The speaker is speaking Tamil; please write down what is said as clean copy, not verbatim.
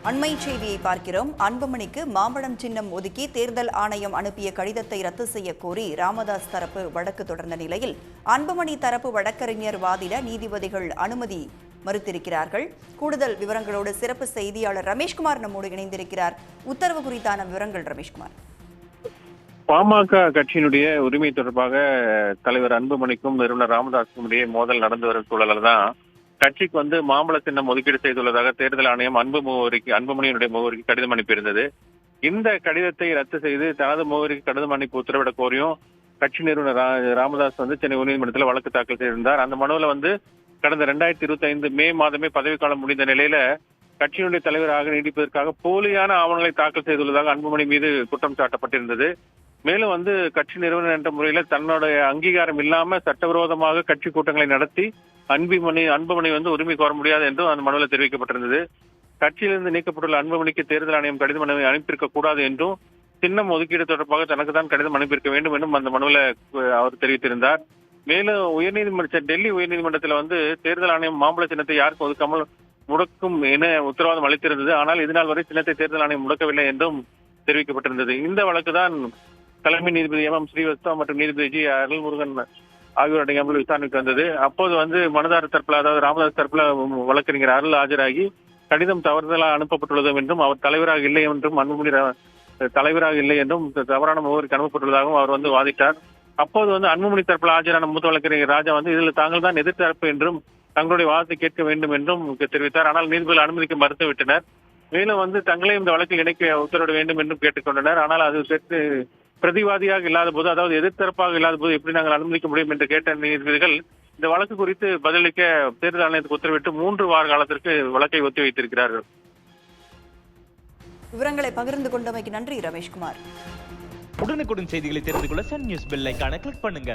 அண்மை செய்தியை பார்க்கிறோம். அன்புமணிக்கு மாம்பழம் சின்னம் ஒதுக்கி தேர்தல் ஆணையம் அனுப்பிய கடிதத்தை ரத்து செய்ய கோரி ராமதாஸ் தரப்பு வழக்கு தொடர்ந்த நிலையில் அன்புமணி தரப்பு வழக்கறிஞர் வாதிட நீதிபதிகள் அனுமதி மறுத்திருக்கிறார்கள். கூடுதல் விவரங்களோடு சிறப்பு செய்தியாளர் ரமேஷ்குமார் நம்மோடு இணைந்திருக்கிறார். உத்தரவு குறித்தான விவரங்கள் ரமேஷ்குமார். பாமக கட்சியினுடைய உரிமை தொடர்பாக தலைவர் அன்புமணிக்கும் நிறுவனர் ராமதாஸுக்கும் இடையே மோதல் நடந்து வரும் சூழலில் தான் கட்சிக்கு மாம்பழ சின்னம் ஒதுக்கீடு செய்துள்ளதாக தேர்தல் ஆணையம் அன்புமணியினுடைய முகவரிக்கு கடிதம் அனுப்பியிருந்தது. இந்த கடிதத்தை ரத்து செய்து தனது முகவரிக்கு கடிதம் அனுப்பி உத்தரவிட கோரியும் கட்சி நிறுவனர் ராமதாஸ் சென்னை உயர்நீதிமன்றத்தில் வழக்கு தாக்கல் செய்திருந்தார். அந்த மனுவில் கடந்த 2025 மே மாதமே பதவிக்காலம் முடிந்த நிலையில கட்சியினுடைய தலைவராக நீடிப்பதற்காக போலியான ஆவணங்களை தாக்கல் செய்துள்ளதாக அன்புமணி மீது குற்றம் சாட்டப்பட்டிருந்தது. மேலும் கட்சி நிறுவனர் என்ற முறையில தன்னுடைய அங்கீகாரம் இல்லாம சட்டவிரோதமாக கட்சி கூட்டங்களை நடத்தி அன்புமணி உரிமை கோர முடியாது என்றும் அந்த மனுவில் தெரிவிக்கப்பட்டிருந்தது. கட்சியிலிருந்து நீக்கப்பட்டுள்ள அன்புமணிக்கு தேர்தல் ஆணையம் கடிதம் அனுப்பியிருக்க கூடாது என்றும் சின்னம் ஒதுக்கீடு தொடர்பாக தனக்கு தான் கடிதம் அனுப்பியிருக்க வேண்டும் என்றும் அந்த மனுவில் அவர் தெரிவித்திருந்தார். மேலும் டெல்லி உயர்நீதிமன்றத்தில் தேர்தல் ஆணையம் மாம்பழ சின்னத்தை யாருக்கும் ஒதுக்காமல் முடக்கும் என உத்தரவாதம் அளித்திருந்தது. ஆனால் இதனால் வரை சின்னத்தை தேர்தல் ஆணையம் முடக்கவில்லை என்றும் தெரிவிக்கப்பட்டிருந்தது. இந்த வழக்கு தான் தலைமை நீதிபதி எம் ஸ்ரீவத்சவா மற்றும் நீதிபதி ஜி அருள்முருகன் ஆகியோர் அடங்கிய அமர்வு விசாரணைக்கு வந்தது. அப்போது மனுதாரர் தரப்புல, அதாவது ராமதாஸ் தரப்புல வழக்கறிஞர் அருள் ஆஜராகி கடிதம் தவறுதலாக அனுப்பப்பட்டுள்ளது என்றும் அவர் தலைவராக இல்லை என்றும் அன்புமணி தலைவராக இல்லை என்றும் தவறான முகவரிக்கு அனுப்பப்பட்டுள்ளதாகவும் அவர் வாதிட்டார். அப்போது அன்புமணி தரப்புல ஆஜரான மூத்த வழக்கறிஞர் ராஜா இதில் தாங்கள் தான் எதிர்த்தரப்பு என்றும் தங்களுடைய வாதத்தை கேட்க வேண்டும் என்றும் தெரிவித்தார். ஆனால் நீதிபதிகள் அனுமதிக்க மறுத்துவிட்டனர். மேலும் தங்களையும் இந்த வழக்கில் இணைக்க உத்தரவிட வேண்டும் என்றும் கேட்டுக்கொண்டனர். ஆனால் அது பிரதிவாதியாக இல்லாத போது, அதாவது எதிர்த்தரப்பாக இல்லாத போது எப்படி நாங்கள் அனுமதிக்க முடியும் என்று கேட்ட நீதிபதிகள் இந்த வழக்கு குறித்து பதிலளிக்க தேர்தல் ஆணையத்துக்கு உத்தரவிட்டு 3 வார காலத்திற்கு வழக்கை ஒத்திவைத்திருக்கிறார்கள். விவரங்களை பகிர்ந்து கொண்டமைக்கு நன்றி ரமேஷ்குமார். உடனுக்குடன் செய்திகளை தெரிந்து கொள்ள சன் நியூஸ் பெல் ஐகானை கிளிக் பண்ணுங்க.